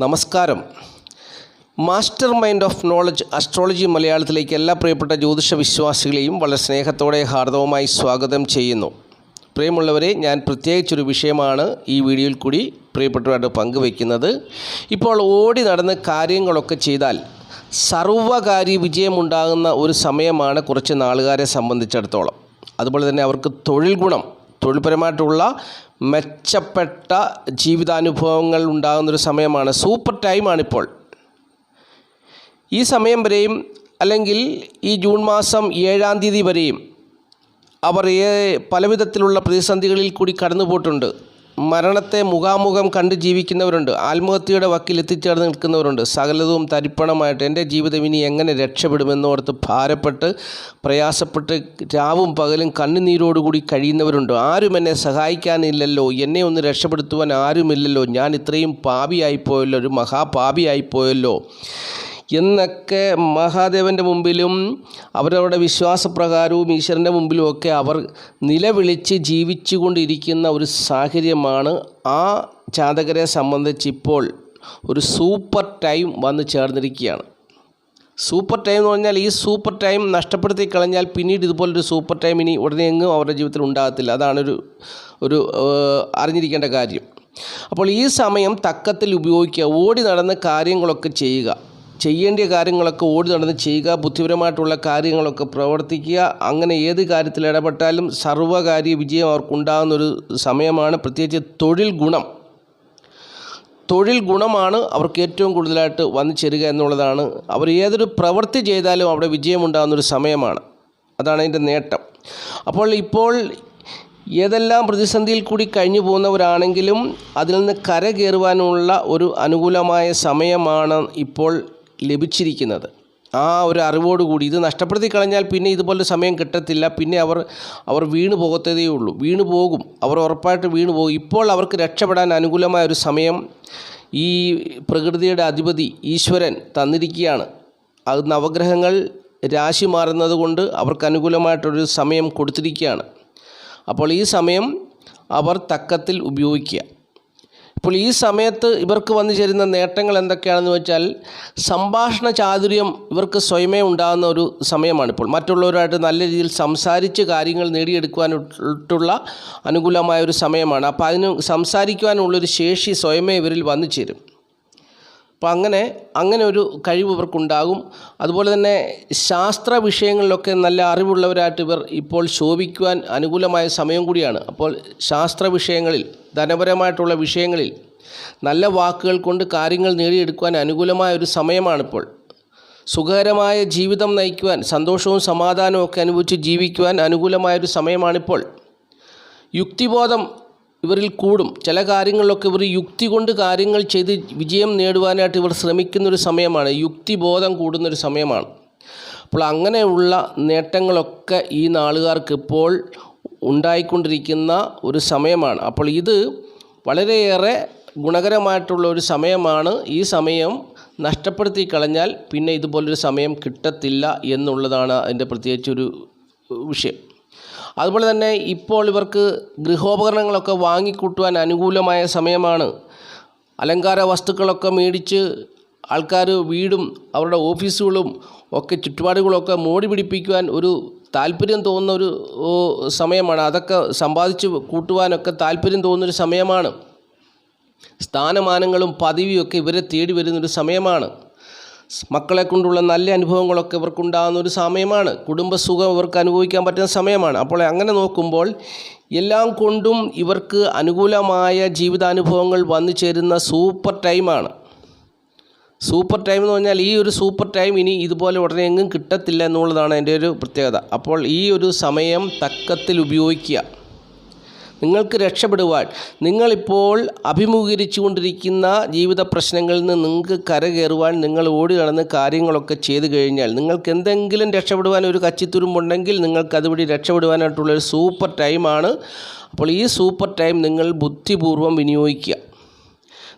നമസ്കാരം. Master mind of knowledge astrology മലയാളത്തിലേക്ക് എല്ലാ പ്രിയപ്പെട്ട ജ്യോതിഷ വിശ്വാസികളെയും വളരെ സ്നേഹത്തോടെ ഹാർദവമായി സ്വാഗതം ചെയ്യുന്നു. പ്രിയമുള്ളവരെ, ഞാൻ പ്രത്യേകിച്ചൊരു വിഷയമാണ് ഈ വീഡിയോയിൽ കൂടി പ്രിയപ്പെട്ടവരായിട്ട് പങ്കുവയ്ക്കുന്നത്. ഇപ്പോൾ ഓടി നടന്ന് കാര്യങ്ങളൊക്കെ ചെയ്താൽ സർവകാര്യ വിജയമുണ്ടാകുന്ന ഒരു സമയമാണ് കുറച്ച് നാളുകാരെ സംബന്ധിച്ചിടത്തോളം. അതുപോലെ തന്നെ അവർക്ക് തൊഴിൽപരമായിട്ടുള്ള മെച്ചപ്പെട്ട ജീവിതാനുഭവങ്ങൾ ഉണ്ടാകുന്നൊരു സമയമാണ്. സൂപ്പർ ടൈമാണിപ്പോൾ. ഈ സമയം വരെയും അല്ലെങ്കിൽ ഈ ജൂൺ മാസം 7-ാം തീയതി വരെയും അവർ പലവിധത്തിലുള്ള പ്രതിസന്ധികളിൽ കൂടി കടന്നുപോയിട്ടുണ്ട്. മരണത്തെ മുഖാമുഖം കണ്ട് ജീവിക്കുന്നവരുണ്ട്, ആത്മഹത്യയുടെ വക്കിൽ എത്തിച്ചേർന്ന് നിൽക്കുന്നവരുണ്ട്. സകലതും തരിപ്പണമായിട്ട് എൻ്റെ ജീവിതം ഇനി എങ്ങനെ രക്ഷപ്പെടുമെന്നോർത്ത് ഭാരപ്പെട്ട് പ്രയാസപ്പെട്ട് രാവും പകലും കണ്ണുനീരോടുകൂടി കഴിയുന്നവരുണ്ട്. ആരും എന്നെ സഹായിക്കാനില്ലല്ലോ, എന്നെ ഒന്ന് രക്ഷപ്പെടുത്തുവാൻ ആരുമില്ലല്ലോ, ഞാൻ ഇത്രയും പാപിയായിപ്പോയല്ലോ, ഒരു മഹാപാപിയായിപ്പോയല്ലോ എന്നൊക്കെ മഹാദേവൻ്റെ മുമ്പിലും അവരവരുടെ വിശ്വാസപ്രകാരവും ഈശ്വരൻ്റെ മുമ്പിലുമൊക്കെ അവർ നിലവിളിച്ച് ജീവിച്ചു കൊണ്ടിരിക്കുന്ന ഒരു സാഹചര്യമാണ്. ആ ജാതകരെ സംബന്ധിച്ചിപ്പോൾ ഒരു സൂപ്പർ ടൈം വന്നു ചേർന്നിരിക്കുകയാണ്. സൂപ്പർ ടൈം എന്ന് പറഞ്ഞാൽ ഈ സൂപ്പർ ടൈം നഷ്ടപ്പെടുത്തി കളഞ്ഞാൽ പിന്നീട് ഇതുപോലൊരു സൂപ്പർ ടൈം ഇനി ഉടനെ എങ്ങും അവരുടെ ജീവിതത്തിൽ ഉണ്ടാകത്തില്ല. അതാണ് ഒരു അറിഞ്ഞിരിക്കേണ്ട കാര്യം. അപ്പോൾ ഈ സമയം തക്കത്തിൽ ഉപയോഗിക്കുക. ഓടി നടന്ന് കാര്യങ്ങളൊക്കെ ചെയ്യുക. ചെയ്യേണ്ട കാര്യങ്ങളൊക്കെ ഓടി നടന്ന് ചെയ്യുക. ബുദ്ധിപരമായിട്ടുള്ള കാര്യങ്ങളൊക്കെ പ്രവർത്തിക്കുക. അങ്ങനെ ഏത് കാര്യത്തിൽ ഇടപെട്ടാലും സർവകാര്യ വിജയം അവർക്കുണ്ടാകുന്നൊരു സമയമാണ്. പ്രത്യേകിച്ച് തൊഴിൽ ഗുണമാണ് അവർക്ക് ഏറ്റവും കൂടുതലായിട്ട് വന്നു ചേരുക എന്നുള്ളതാണ്. അവർ ഏതൊരു പ്രവൃത്തി ചെയ്താലും അവിടെ വിജയമുണ്ടാകുന്നൊരു സമയമാണ്. അതാണ് അതിൻ്റെ നേട്ടം. ഇപ്പോൾ ഏതെല്ലാം പ്രതിസന്ധിയിൽ കൂടി കഴിഞ്ഞു പോകുന്നവരാണെങ്കിലും അതിൽ നിന്ന് കരകയറുവാനുള്ള ഒരു അനുകൂലമായ സമയമാണ് ഇപ്പോൾ ലഭിച്ചിരിക്കുന്നത്. ആ ഒരു അറിവോടുകൂടി ഇത് നഷ്ടപ്പെടുത്തി കളഞ്ഞാൽ പിന്നെ ഇതുപോലൊരു സമയം കിട്ടത്തില്ല. പിന്നെ അവർ വീണു പോകും. അവർ ഉറപ്പായിട്ട് വീണു പോകും. ഇപ്പോൾ അവർക്ക് രക്ഷപ്പെടാൻ അനുകൂലമായ ഒരു സമയം ഈ പ്രകൃതിയുടെ അധിപതി ഈശ്വരൻ തന്നിരിക്കുകയാണ്. അത് നവഗ്രഹങ്ങൾ രാശി മാറുന്നത് കൊണ്ട് അവർക്ക് അനുകൂലമായിട്ടൊരു സമയം കൊടുത്തിരിക്കുകയാണ്. അപ്പോൾ ഈ സമയം അവർ തക്കത്തിൽ ഉപയോഗിക്കുക. ഇപ്പോൾ ഈ സമയത്ത് ഇവർക്ക് വന്നു ചേരുന്ന നേട്ടങ്ങൾ എന്തൊക്കെയാണെന്ന് വെച്ചാൽ സംഭാഷണ ചാതുര്യം ഇവർക്ക് സ്വയമേ ഉണ്ടാകുന്ന ഒരു സമയമാണിപ്പോൾ. മറ്റുള്ളവരുമായിട്ട് നല്ല രീതിയിൽ സംസാരിച്ച് കാര്യങ്ങൾ നേടിയെടുക്കുവാനായിട്ടുള്ള അനുകൂലമായ ഒരു സമയമാണ്. അപ്പോൾ അതിന് സംസാരിക്കുവാനുള്ളൊരു ശേഷി സ്വയമേ ഇവരിൽ വന്നു ചേരും. അപ്പോൾ അങ്ങനെ ഒരു കഴിവ് ഇവർക്കുണ്ടാകും. അതുപോലെ തന്നെ ശാസ്ത്ര വിഷയങ്ങളിലൊക്കെ നല്ല അറിവുള്ളവരായിട്ട് ഇവർ ഇപ്പോൾ ശോഭിക്കുവാൻ അനുകൂലമായ സമയം കൂടിയാണ്. അപ്പോൾ ശാസ്ത്ര വിഷയങ്ങളിൽ, ധനപരമായിട്ടുള്ള വിഷയങ്ങളിൽ നല്ല വാക്കുകൾ കൊണ്ട് കാര്യങ്ങൾ നേടിയെടുക്കുവാൻ അനുകൂലമായ ഒരു സമയമാണിപ്പോൾ. സുഖകരമായ ജീവിതം നയിക്കുവാൻ, സന്തോഷവും സമാധാനവും ഒക്കെ അനുഭവിച്ച് ജീവിക്കുവാൻ അനുകൂലമായൊരു സമയമാണിപ്പോൾ. യുക്തിബോധം ഇവരിൽ കൂടും. ചില കാര്യങ്ങളിലൊക്കെ ഇവർ യുക്തി കൊണ്ട് കാര്യങ്ങൾ ചെയ്ത് വിജയം നേടുവാനായിട്ട് ഇവർ ശ്രമിക്കുന്നൊരു സമയമാണ്. യുക്തിബോധം കൂടുന്നൊരു സമയമാണ്. അപ്പോൾ അങ്ങനെയുള്ള നേട്ടങ്ങളൊക്കെ ഈ നാളുകാർക്ക് ഇപ്പോൾ ഉണ്ടായിക്കൊണ്ടിരിക്കുന്ന ഒരു സമയമാണ്. അപ്പോൾ ഇത് വളരെയേറെ ഗുണകരമായിട്ടുള്ള ഒരു സമയമാണ്. ഈ സമയം നഷ്ടപ്പെടുത്തി കളഞ്ഞാൽ പിന്നെ ഇതുപോലൊരു സമയം കിട്ടത്തില്ല എന്നുള്ളതാണ് അതിൻ്റെ പ്രത്യേകിച്ചൊരു വിഷയം. അതുപോലെ തന്നെ ഇപ്പോൾ ഇവർക്ക് ഗൃഹോപകരണങ്ങളൊക്കെ വാങ്ങിക്കൂട്ടുവാൻ അനുകൂലമായ സമയമാണ്. അലങ്കാര വസ്തുക്കളൊക്കെ മേടിച്ച് ആൾക്കാർ വീടും അവരുടെ ഓഫീസുകളും ഒക്കെ ചുറ്റുപാടുകളൊക്കെ മോടി പിടിപ്പിക്കുവാൻ ഒരു താല്പര്യം തോന്നുന്ന ഒരു സമയമാണ്. അതൊക്കെ സമ്പാദിച്ച് കൂട്ടുവാനൊക്കെ താല്പര്യം തോന്നുന്നൊരു സമയമാണ്. സ്ഥാനമാനങ്ങളും പദവിയൊക്കെ ഇവരെ തേടി വരുന്നൊരു സമയമാണ്. മക്കളെ കൊണ്ടുള്ള നല്ല അനുഭവങ്ങളൊക്കെ ഇവർക്കുണ്ടാകുന്ന ഒരു സമയമാണ്. കുടുംബസുഖം ഇവർക്ക് അനുഭവിക്കാൻ പറ്റുന്ന സമയമാണ്. അപ്പോൾ അങ്ങനെ നോക്കുമ്പോൾ എല്ലാം കൊണ്ടും ഇവർക്ക് അനുകൂലമായ ജീവിതാനുഭവങ്ങൾ വന്നു ചേരുന്ന സൂപ്പർ ടൈമാണ്. സൂപ്പർ ടൈം എന്ന് പറഞ്ഞാൽ ഈ ഒരു സൂപ്പർ ടൈം ഇനി ഇതുപോലെ ഉടനെ എങ്ങും കിട്ടത്തില്ല എന്നുള്ളതാണ് എൻ്റെ ഒരു പ്രത്യേകത. അപ്പോൾ ഈ ഒരു സമയം തക്കത്തിൽ ഉപയോഗിക്കുക. നിങ്ങൾക്ക് രക്ഷപ്പെടുവാൻ, നിങ്ങളിപ്പോൾ അഭിമുഖീകരിച്ചു കൊണ്ടിരിക്കുന്ന ജീവിത പ്രശ്നങ്ങളിൽ നിന്ന് നിങ്ങൾക്ക് കരകയറുവാൻ നിങ്ങൾ ഓടി നടന്ന് കാര്യങ്ങളൊക്കെ ചെയ്തു കഴിഞ്ഞാൽ നിങ്ങൾക്ക് എന്തെങ്കിലും രക്ഷപ്പെടുവാൻ ഒരു കച്ചിത്തുരുമ്പുണ്ടെങ്കിൽ നിങ്ങൾക്ക് അതുവഴി രക്ഷപ്പെടുവാനായിട്ടുള്ളൊരു സൂപ്പർ ടൈമാണ്. അപ്പോൾ ഈ സൂപ്പർ ടൈം നിങ്ങൾ ബുദ്ധിപൂർവ്വം വിനിയോഗിക്കുക.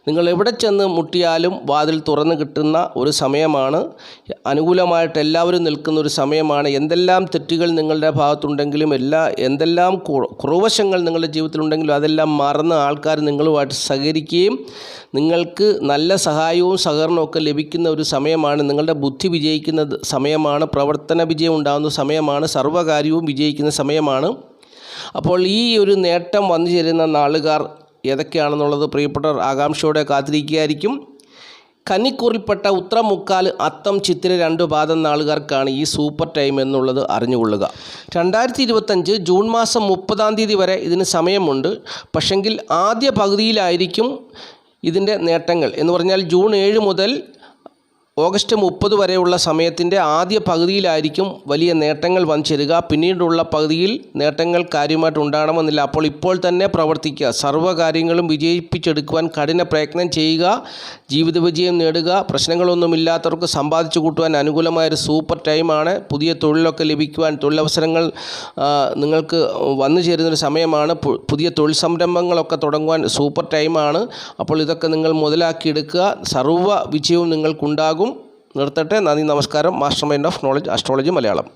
നിങ്ങൾ എവിടെ ചെന്ന് മുട്ടിയാലും വാതിൽ തുറന്ന് കിട്ടുന്ന ഒരു സമയമാണ്. അനുകൂലമായിട്ട് എല്ലാവരും നിൽക്കുന്ന ഒരു സമയമാണ്. എന്തെല്ലാം തെറ്റുകൾ നിങ്ങളുടെ ഭാഗത്തുണ്ടെങ്കിലും എന്തെല്ലാം കുറവശങ്ങൾ നിങ്ങളുടെ ജീവിതത്തിലുണ്ടെങ്കിലും അതെല്ലാം മറന്ന് ആൾക്കാർ നിങ്ങളുമായിട്ട് സഹകരിക്കുകയും നിങ്ങൾക്ക് നല്ല സഹായവും സഹകരണവും ഒക്കെ ലഭിക്കുന്ന ഒരു സമയമാണ്. നിങ്ങളുടെ ബുദ്ധി വിജയിക്കുന്ന സമയമാണ്. പ്രവർത്തന വിജയം ഉണ്ടാകുന്ന സമയമാണ്. സർവ്വകാര്യവും വിജയിക്കുന്ന സമയമാണ്. അപ്പോൾ ഈ ഒരു നേട്ടം വന്നു ചേരുന്ന നാളുകാർ ഏതൊക്കെയാണെന്നുള്ളത് പ്രിയപ്പെട്ടവർ ആകാംക്ഷയോടെ കാത്തിരിക്കുകയായിരിക്കും. കന്നിക്കൂറിൽപ്പെട്ട ഉത്രം, മുക്കാൽ, അത്തം, ചിത്തിര 2 പാദം നാളുകാർക്കാണ് ഈ സൂപ്പർ ടൈം എന്നുള്ളത് അറിഞ്ഞുകൊള്ളുക. 2025 ജൂൺ മാസം 30-ാം തീയതി വരെ ഇതിന് സമയമുണ്ട്. പക്ഷെങ്കിൽ ആദ്യ പകുതിയിലായിരിക്കും ഇതിൻ്റെ നേട്ടങ്ങൾ എന്ന് പറഞ്ഞാൽ ജൂൺ 7 മുതൽ ഓഗസ്റ്റ് 30 വരെയുള്ള സമയത്തിൻ്റെ ആദ്യ പകുതിയിലായിരിക്കും വലിയ നേട്ടങ്ങൾ വന്നു ചേരുക. പിന്നീടുള്ള പകുതിയിൽ നേട്ടങ്ങൾ കാര്യമായിട്ട് ഉണ്ടാകണമെന്നില്ല. അപ്പോൾ ഇപ്പോൾ തന്നെ പ്രവർത്തിക്കുക. സർവ്വകാര്യങ്ങളും വിജയിപ്പിച്ചെടുക്കുവാൻ കഠിന പ്രയത്നം ചെയ്യുക. ജീവിത വിജയം നേടുക. പ്രശ്നങ്ങളൊന്നുമില്ലാത്തവർക്ക് സമ്പാദിച്ചു കൂട്ടുവാൻ അനുകൂലമായൊരു സൂപ്പർ ടൈമാണ്. പുതിയ തൊഴിലൊക്കെ ലഭിക്കുവാൻ, തൊഴിലവസരങ്ങൾ നിങ്ങൾക്ക് വന്നു ചേരുന്നൊരു സമയമാണ്. പുതിയ തൊഴിൽ സംരംഭങ്ങളൊക്കെ തുടങ്ങുവാൻ സൂപ്പർ ടൈമാണ്. അപ്പോൾ ഇതൊക്കെ നിങ്ങൾ മുതലാക്കിയെടുക്കുക. സർവ്വ വിജയവും നിങ്ങൾക്കുണ്ടാകും. നിർത്തട്ടെ. നന്ദി, നമസ്കാരം. Master mind of knowledge astrology Malayalam.